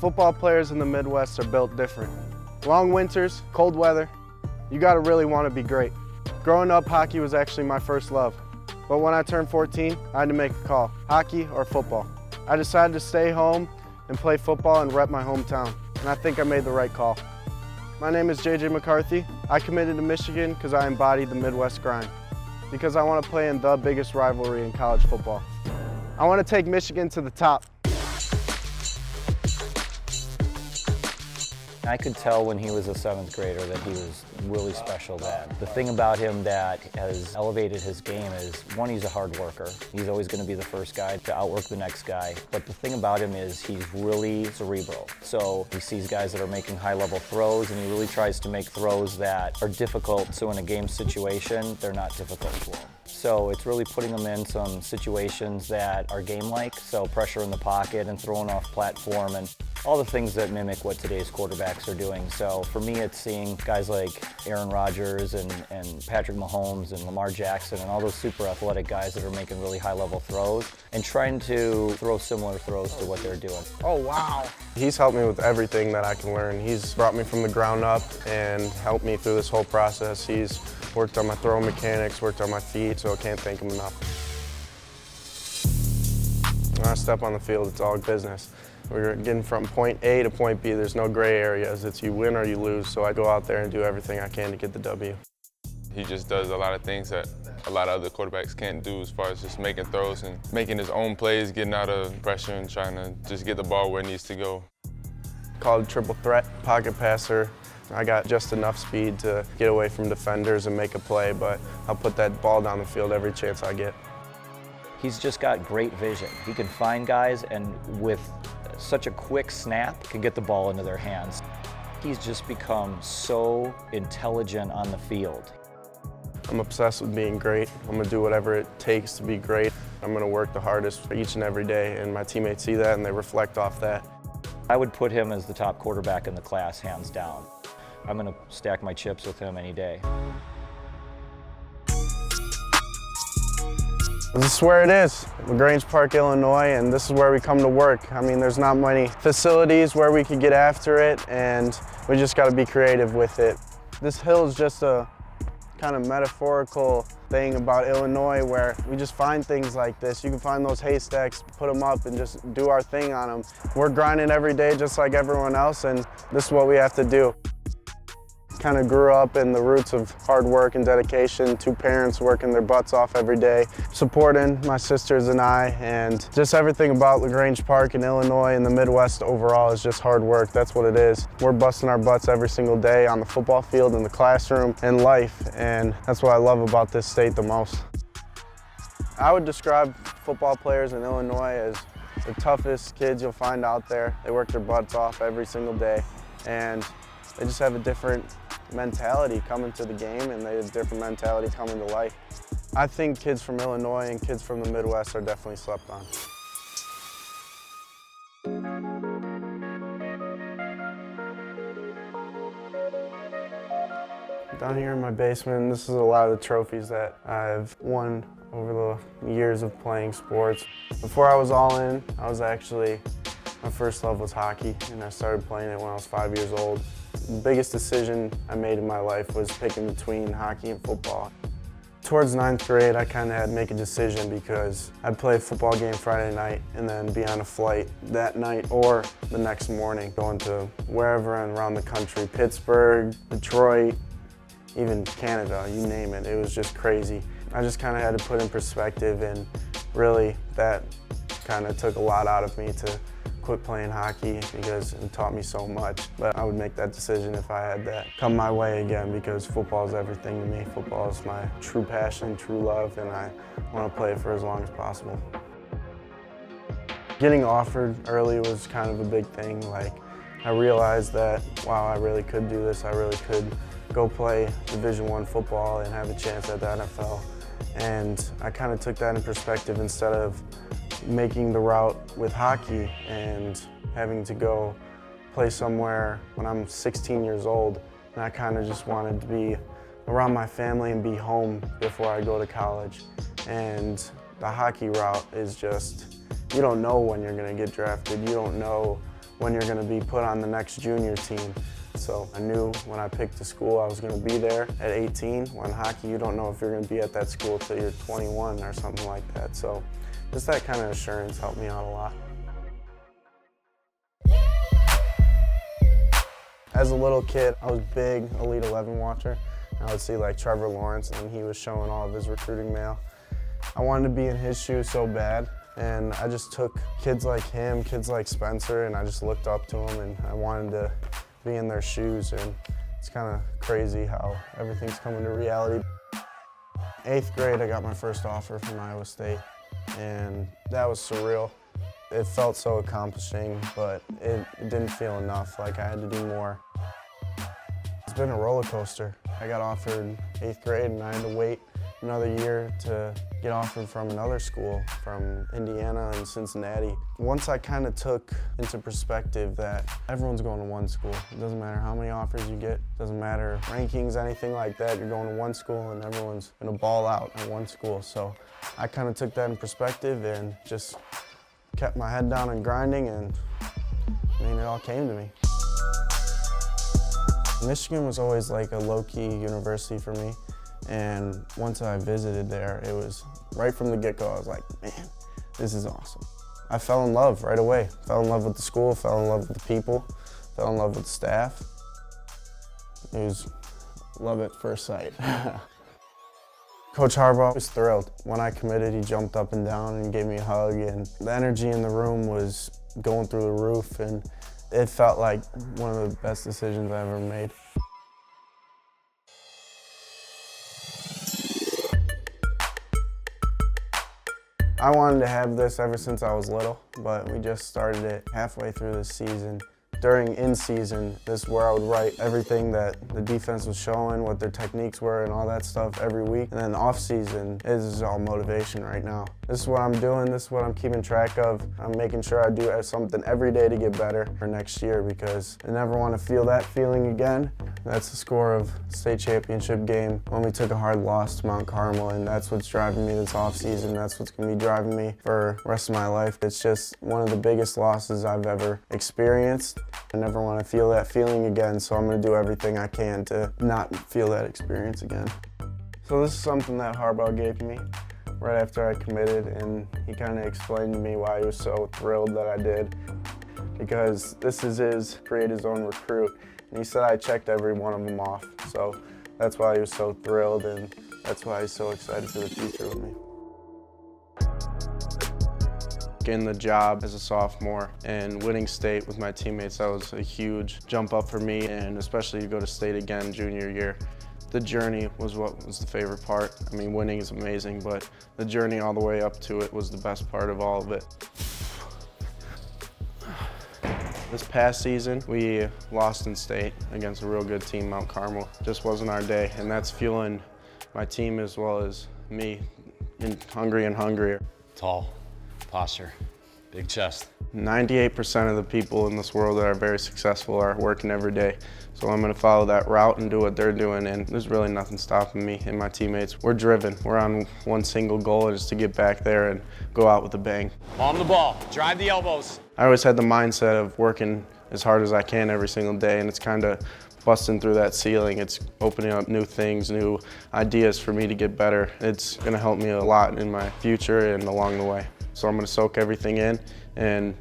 Football players in the Midwest are built different. Long winters, cold weather, you gotta really want to be great. Growing up, hockey was actually my first love. But when I turned 14, I had to make a call, hockey or football. I decided to stay home and play football and rep my hometown, and I think I made the right call. My name is JJ MCCARTHY. I committed to Michigan because I embodied the Midwest grind, because I want to play in the biggest rivalry in college football. I want to take Michigan to the top. I could tell when he was a 7th grader that he was really special then. The thing about him that has elevated his game is, one, he's a hard worker. He's always going to be the first guy to outwork the next guy. But the thing about him is he's really cerebral. So he sees guys that are making high-level throws, and he really tries to make throws that are difficult, so in a game situation, they're not difficult for him. So it's really putting them in some situations that are game-like, so pressure in the pocket and throwing off platform and all the things that mimic what today's quarterbacks are doing. So for me, it's seeing guys like Aaron Rodgers and Patrick Mahomes and Lamar Jackson and all those super athletic guys that are making really high-level throws and trying to throw similar throws to what they're doing. Oh, wow. He's helped me with everything that I can learn. He's brought me from the ground up and helped me through this whole process. He's worked on my throw mechanics, worked on my feet, so I can't thank him enough. When I step on the field, it's all business. We're getting from point A to point B. There's no gray areas. It's you win or you lose, so I go out there and do everything I can to get the W. He just does a lot of things that a lot of other quarterbacks can't do, as far as just making throws and making his own plays, getting out of pressure and trying to just get the ball where it needs to go. Called triple threat, pocket passer. I got just enough speed to get away from defenders and make a play, but I'll put that ball down the field every chance I get. He's just got great vision. He can find guys and with such a quick snap can get the ball into their hands. He's just become so intelligent on the field. I'm obsessed with being great. I'm gonna do whatever it takes to be great. I'm gonna work the hardest for each and every day, and my teammates see that and they reflect off that. I would put him as the top quarterback in the class, hands down. I'm gonna stack my chips with him any day. This is where it is, Grange Park, Illinois, and this is where we come to work. I mean, there's not many facilities where we could get after it, and we just got to be creative with it. This hill is just a kind of metaphorical thing about Illinois where we just find things like this. You can find those haystacks, put them up, and just do our thing on them. We're grinding every day just like everyone else, and this is what we have to do. Kind of grew up in the roots of hard work and dedication, 2 parents working their butts off every day, supporting my sisters and I, and just everything about Grange Park in Illinois and the Midwest overall is just hard work. That's what it is. We're busting our butts every single day on the football field, in the classroom, and life, and that's what I love about this state the most. I would describe football players in Illinois as the toughest kids you'll find out there. They work their butts off every single day, and they just have a different mentality coming to the game, and they have a different mentality coming to life. I think kids from Illinois and kids from the Midwest are definitely slept on. Down here in my basement, this is a lot of the trophies that I've won over the years of playing sports. Before I was all in, my first love was hockey, and I started playing it when I was 5 years old. The biggest decision I made in my life was picking between hockey and football. Towards 9th grade, I kind of had to make a decision because I'd play a football game Friday night and then be on a flight that night or the next morning, going to wherever around the country, Pittsburgh, Detroit, even Canada, you name it. It was just crazy. I just kind of had to put in perspective, and really that kind of took a lot out of me to quit playing hockey because it taught me so much. But I would make that decision if I had that come my way again, because football is everything to me. Football is my true passion, true love, and I want to play it for as long as possible. Getting offered early was kind of a big thing. Like, I realized that, wow, I really could do this. I really could go play Division I football and have a chance at the NFL. And I kind of took that in perspective instead of making the route with hockey and having to go play somewhere when I'm 16 years old. And I kind of just wanted to be around my family and be home before I go to college. And the hockey route is just, you don't know when you're going to get drafted. You don't know when you're gonna be put on the next junior team. So I knew when I picked the school I was gonna be there at 18. When hockey, you don't know if you're gonna be at that school till you're 21 or something like that. So just that kind of assurance helped me out a lot. As a little kid, I was big Elite 11 watcher. I would see like Trevor Lawrence, and he was showing all of his recruiting mail. I wanted to be in his shoes so bad, and I just took kids like him, kids like Spencer, and I just looked up to them, and I wanted to be in their shoes, and it's kind of crazy how everything's coming to reality. 8th grade, I got my first offer from Iowa State, and that was surreal. It felt so accomplishing, but it didn't feel enough, like I had to do more. It's been a roller coaster. I got offered 8th grade, and I had to wait another year to get offered from another school, from Indiana and Cincinnati. Once I kind of took into perspective that everyone's going to one school. It doesn't matter how many offers you get, doesn't matter rankings, anything like that. You're going to one school and everyone's gonna ball out at one school. So I kind of took that in perspective and just kept my head down and grinding, and I mean, it all came to me. Michigan was always like a low-key university for me. And once I visited there, it was right from the get-go, I was like, man, this is awesome. I fell in love right away. Fell in love with the school, fell in love with the people, fell in love with the staff. It was love at first sight. Coach Harbaugh was thrilled. When I committed, he jumped up and down and gave me a hug, and the energy in the room was going through the roof, and it felt like one of the best decisions I ever made. I wanted to have this ever since I was little, but we just started it halfway through this season. During in-season, this is where I would write everything that the defense was showing, what their techniques were, and all that stuff every week. And then off-season, this is all motivation right now. This is what I'm doing, this is what I'm keeping track of. I'm making sure I do something every day to get better for next year, because I never want to feel that feeling again. That's the score of state championship game when we took a hard loss to Mount Carmel, and that's what's driving me this off-season. That's what's going to be driving me for the rest of my life. It's just one of the biggest losses I've ever experienced. I never want to feel that feeling again, so I'm going to do everything I can to not feel that experience again. So this is something that Harbaugh gave me right after I committed, and he kind of explained to me why he was so thrilled that I did, because this is his create his own recruit. And he said I checked every one of them off, so that's why he was so thrilled, and that's why he's so excited for the future with me. Getting the job as a sophomore and winning state with my teammates, that was a huge jump up for me, and especially to go to state again junior year. The journey was what was the favorite part. I mean, winning is amazing, but the journey all the way up to it was the best part of all of it. This past season, we lost in state against a real good team, Mount Carmel. Just wasn't our day, and that's fueling my team as well as me, hungry and hungrier. Tall, posture, big chest. 98% of the people in this world that are very successful are working every day. So I'm gonna follow that route and do what they're doing, and there's really nothing stopping me and my teammates. We're driven. We're on one single goal, and it's to get back there and go out with a bang. On the ball, drive the elbows. I always had the mindset of working as hard as I can every single day, and it's kind of busting through that ceiling. It's opening up new things, new ideas for me to get better. It's gonna help me a lot in my future and along the way. So I'm gonna soak everything in and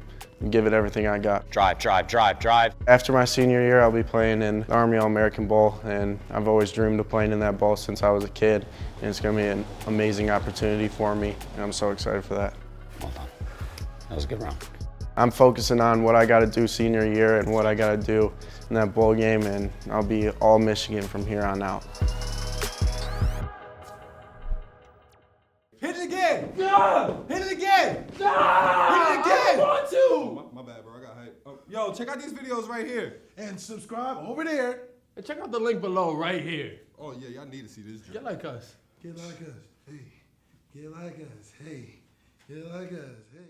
give it everything I got. Drive, drive, drive, drive. After my senior year, I'll be playing in the Army All-American Bowl, and I've always dreamed of playing in that bowl since I was a kid, and it's gonna be an amazing opportunity for me, and I'm so excited for that. Well done. That was a good round. I'm focusing on what I gotta do senior year and what I gotta do in that bowl game, and I'll be all Michigan from here on out. Hit it again! No! Hit it again! No! Hit it again! I want to! Oh, my bad, bro. I got hype. Oh, yo, check out these videos right here. And subscribe over there. And check out the link below right here. Oh, yeah, y'all need to see this. Get like us. Get like us. Hey. Get like us. Hey. Get like us. Hey.